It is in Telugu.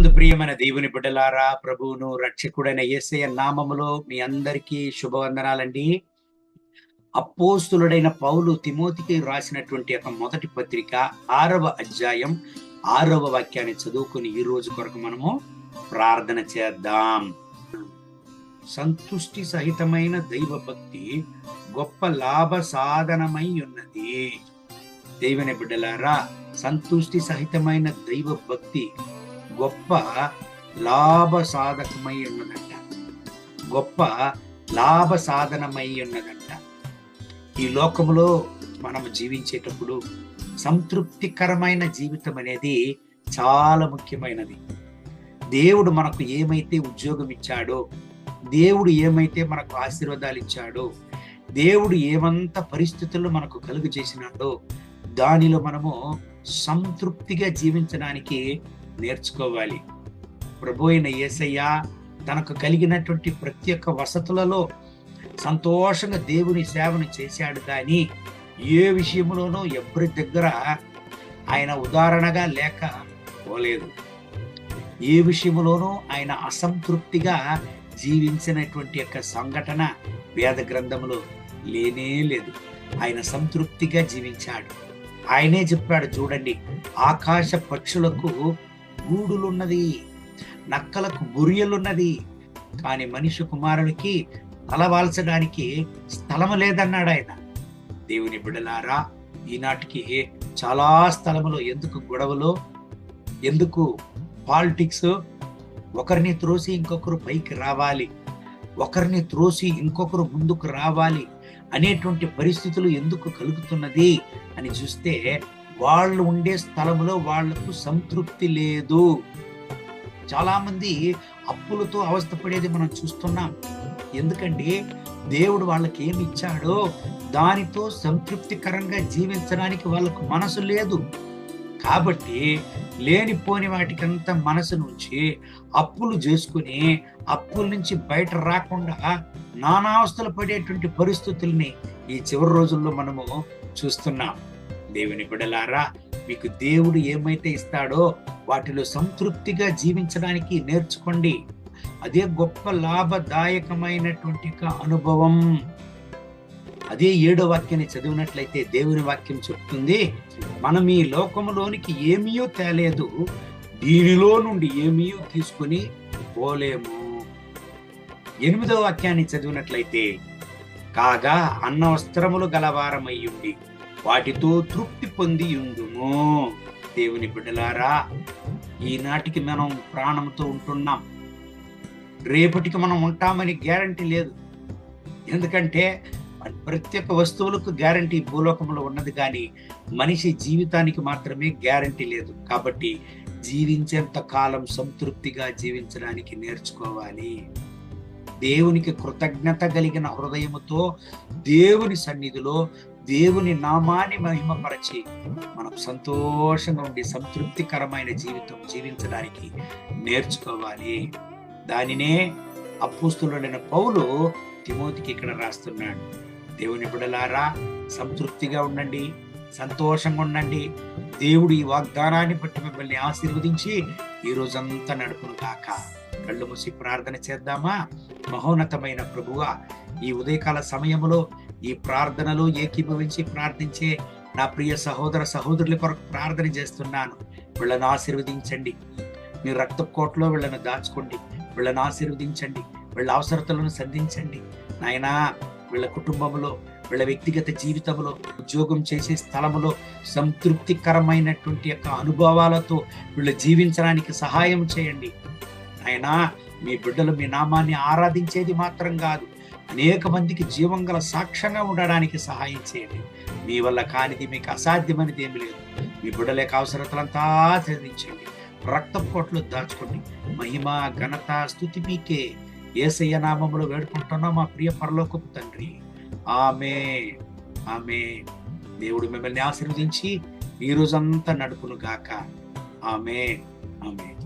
ప్రభునందు ప్రియమైన దేవుని బిడ్డలారా, ప్రభువును రక్షకుడైన యేసయ్య నామములో మీ అందరికీ శుభవందనాలండి. అపోస్తులుడైన పౌలు తిమోతికి రాసినటువంటి ఒక మొదటి పత్రిక 6వ అధ్యాయం 6వ వాక్యాన్ని చదువుకుని ఈ రోజు కొరకు మనము ప్రార్థన చేద్దాం. సంతుష్టి సహితమైన దైవ భక్తి గొప్ప లాభ సాధనమై ఉన్నది. దేవుని బిడ్డలారా, సంతుష్టి సహితమైన దైవ భక్తి గొప్ప లాభ సాధకమై ఉన్నదంట. గొప్ప లాభ సాధనమై ఉన్నదంట. ఈ లోకములో మనం జీవించేటప్పుడు సంతృప్తికరమైన జీవితం అనేది చాలా ముఖ్యమైనది. దేవుడు మనకు ఏమైతే ఉద్యోగం ఇచ్చాడో, దేవుడు ఏమైతే మనకు ఆశీర్వాదాలు ఇచ్చాడో, దేవుడు ఏమంత పరిస్థితుల్లో మనకు కలుగు చేసినాడో దానిలో మనము సంతృప్తిగా జీవించడానికి నేర్చుకోవాలి. ప్రభు అయిన యేసయ్య తనకు కలిగినటువంటి ప్రతి ఒక్క వసతులలో సంతోషంగా దేవుని సేవను చేశాడు. కానీ ఏ విషయంలోనూ ఎవరి దగ్గర ఆయన ఉదాహరణగా లేక పోలేదు. ఏ విషయంలోనూ ఆయన అసంతృప్తిగా జీవించినటువంటి యొక్క సంఘటన వేద గ్రంథంలో లేనే లేదు. ఆయన సంతృప్తిగా జీవించాడు. ఆయనే చెప్పాడు, చూడండి, ఆకాశ పక్షులకు గూడులున్నది, నక్కలకు గురియలున్నది, కానీ మనిషి కుమారునికి తలవాల్చడానికి స్థలము లేదన్నాడు ఆయన. దేవుని బిడ్డలారా, ఈనాటికి చాలా స్థలములో ఎందుకు గొడవలు, ఎందుకు పాలిటిక్స్, ఒకరిని త్రోసి ఇంకొకరు పైకి రావాలి, ఒకరిని త్రోసి ఇంకొకరు ముందుకు రావాలి అనేటువంటి పరిస్థితులు ఎందుకు కలుగుతున్నది అని చూస్తే, వాళ్ళు ఉండే స్థలంలో వాళ్లకు సంతృప్తి లేదు. చాలా మంది అప్పులతో అవస్థపడేది మనం చూస్తున్నాం. ఎందుకంటే దేవుడు వాళ్ళకి ఏమి ఇచ్చాడో దానితో సంతృప్తికరంగా జీవించడానికి వాళ్ళకు మనసు లేదు. కాబట్టి లేనిపోని వాటికంతా మనసు నుంచి అప్పులు చేసుకుని అప్పుల నుంచి బయట రాకుండా నానావస్థలు పడేటువంటి పరిస్థితుల్ని ఈ చివరి రోజుల్లో మనము చూస్తున్నాం. దేవుని బిడ్డలారా, మీకు దేవుడు ఏమైతే ఇస్తాడో వాటిలో సంతృప్తిగా జీవించడానికి నేర్చుకోండి. అదే గొప్ప లాభదాయకమైనటువంటి అనుభవం. అదే 7వ వాక్యాన్ని చదివినట్లయితే దేవుని వాక్యం చెప్తుంది, మనం ఈ లోకములోనికి ఏమీయో తేలేదు, దీనిలో నుండి ఏమీయో తీసుకుని పోలేము. 8వ వాక్యాన్ని చదివినట్లయితే, కాగా అన్న వస్త్రములు గలవారమయ్యుండి వాటితో తృప్తి పొంది ఉందుము. దేవుని బిడ్డలారా, ఈనాటికి మనం ప్రాణంతో ఉంటున్నాం, రేపటికి మనం ఉంటామని గ్యారంటీ లేదు. ఎందుకంటే ప్రతి ఒక్క వస్తువులకు గ్యారంటీ భూలోకంలో ఉన్నది, కానీ మనిషి జీవితానికి మాత్రమే గ్యారంటీ లేదు. కాబట్టి జీవించేంత కాలం సంతృప్తిగా జీవించడానికి నేర్చుకోవాలి. దేవునికి కృతజ్ఞత కలిగిన హృదయముతో దేవుని సన్నిధిలో దేవుని నామాన్ని మహిమపరచి మనం సంతోషంగా ఉండి సంతృప్తికరమైన జీవితం జీవించడానికి నేర్చుకోవాలి. దానినే అపోస్తలుడైన పౌలు తిమోతికి ఇక్కడ రాస్తున్నాడు. దేవుని బిడ్డలారా, సంతృప్తిగా ఉండండి, సంతోషంగా ఉండండి. దేవుడు ఈ వాగ్దానాన్ని బట్టి మిమ్మల్ని ఆశీర్వదించి ఈ రోజంతా నడుపును గాక. కళ్ళు మూసి ప్రార్థన చేద్దామా? మహోన్నతమైన ప్రభువా, ఈ ఉదయకాల సమయంలో ఈ ప్రార్థనలో ఏకీభవించి ప్రార్థించే నా ప్రియ సహోదర సహోదరుల కొరకు ప్రార్థన చేస్తున్నాను. వీళ్ళను ఆశీర్వదించండి, మీ రక్త కోటలో వీళ్ళను దాచుకోండి, వీళ్ళను ఆశీర్వదించండి, వీళ్ళ అవసరతలను సంధించండి. నాయనా, వీళ్ళ కుటుంబంలో, వీళ్ళ వ్యక్తిగత జీవితంలో, ఉద్యోగం చేసే స్థలంలో సంతృప్తికరమైనటువంటి యొక్క అనుభవాలతో వీళ్ళు జీవించడానికి సహాయం చేయండి. నాయనా, మీ బిడ్డలు మీ నామాన్ని ఆరాధించేది మాత్రం కాదు, అనేక మందికి జీవం గల సాక్ష్యంగా ఉండడానికి సహాయం చేయండి. మీ వల్ల కానిది, మీకు అసాధ్యమైనది ఏమి లేదు. మీ బిడ్డల యొక్క అవసరతలంతా చెల్లించండి, రక్తపు కోటలో దాచుకోండి. మహిమ, ఘనత, స్తుతి మీకే. యేసయ్య నామములో వేడుకుంటున్నాం మా ప్రియ పరలోకపు తండ్రి. ఆమేన్, ఆమేన్. దేవుడు మిమ్మల్ని ఆశీర్వదించి ఈ రోజంతా నడుపును గాక. ఆమేన్, ఆమేన్.